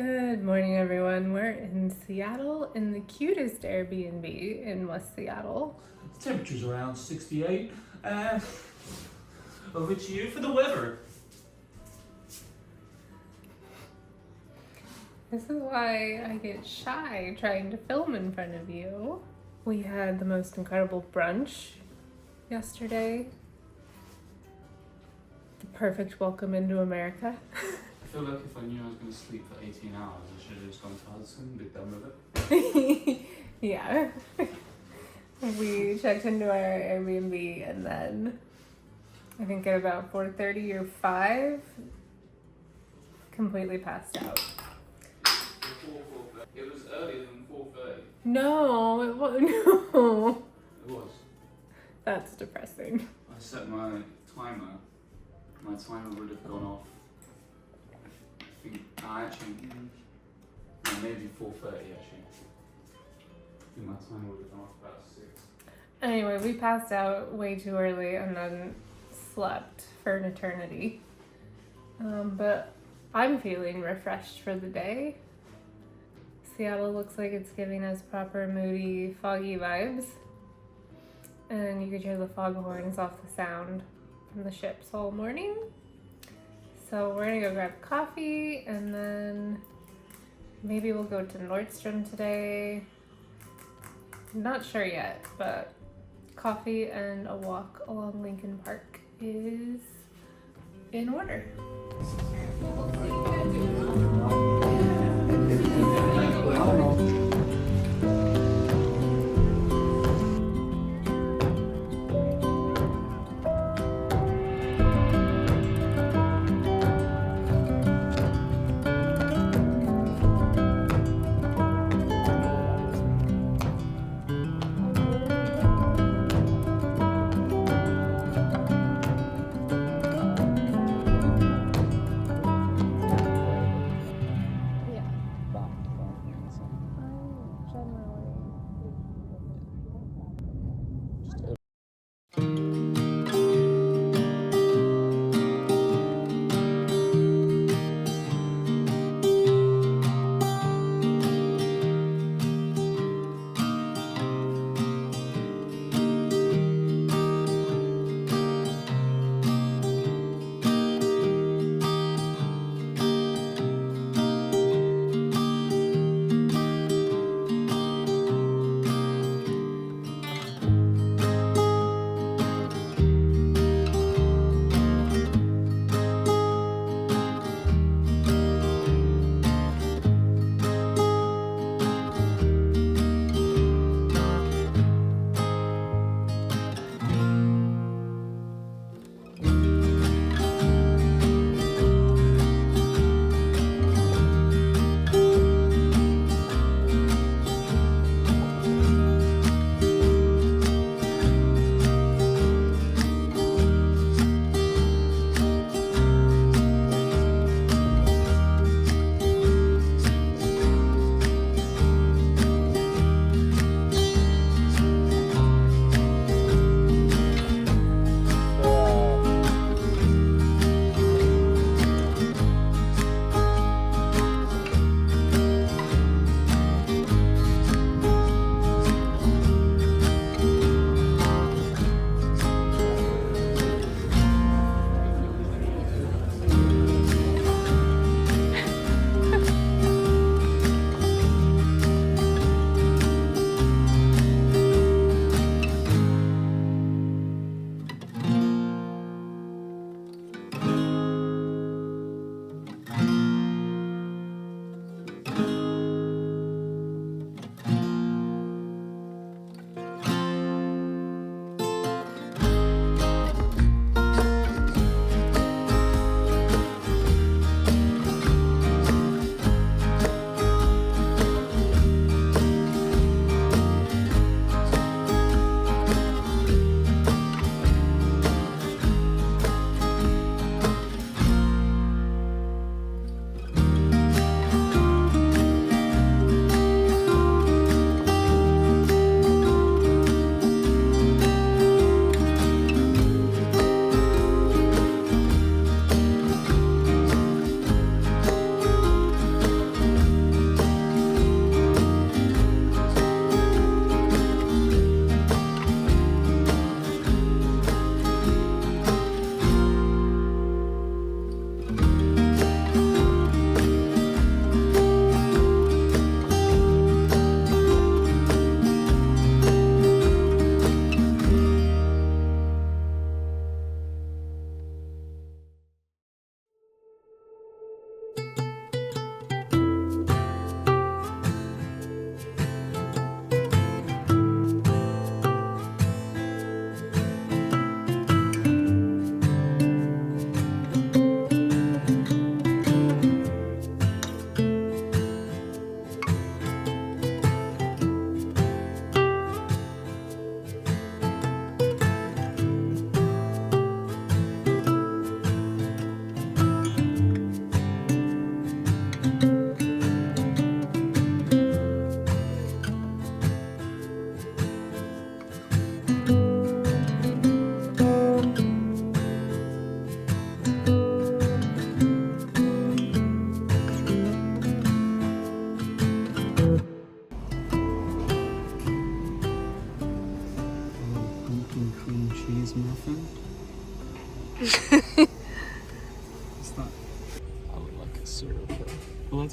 Good morning, everyone. We're in Seattle in the cutest Airbnb in West Seattle. The temperature's around 68. Over to you for the weather. This is why I get shy trying to film in front of you. We had the most incredible brunch yesterday. The perfect welcome into America. I feel like if I knew I was going to sleep for 18 hours, I should have just gone to Hudson and been done with it. Yeah. We checked into our Airbnb and then I think at about 4:30 or 5, completely passed out. It was earlier than 4:30. No, it was no. It was. That's depressing. I set my timer. My timer would have gone off. I think maybe 4:30 actually. I think my timer would have gone off about 6. Anyway, we passed out way too early and then slept for an eternity. But I'm feeling refreshed for the day. Seattle looks like it's giving us proper moody, foggy vibes. And you could hear the foghorns off the sound from the ships all morning. So we're gonna go grab coffee and then maybe we'll go to Nordstrom today. Not sure yet, but coffee and a walk along Lincoln Park is in order.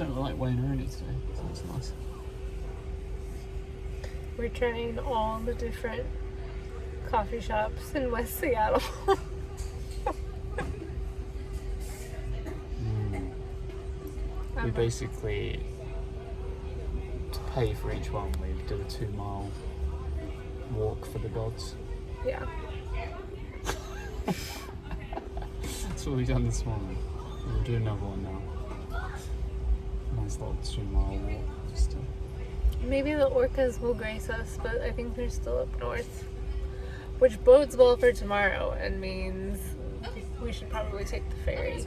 don't like Wayne Rooney today, so that's nice. We're trying all the different coffee shops in West Seattle. We basically, to pay for each one, we did a 2-mile walk for the gods. Yeah. That's what we've done this morning. We'll do another one now. Nice little 2-mile walk. Just to... Maybe the orcas will grace us, but I think they're still up north. Which bodes well for tomorrow and means we should probably take the ferry.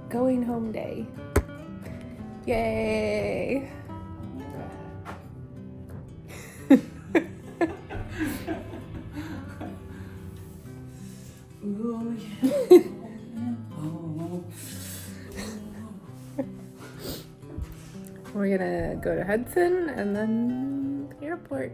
Going home day. Yay! We're gonna go to Hudson and then the airport.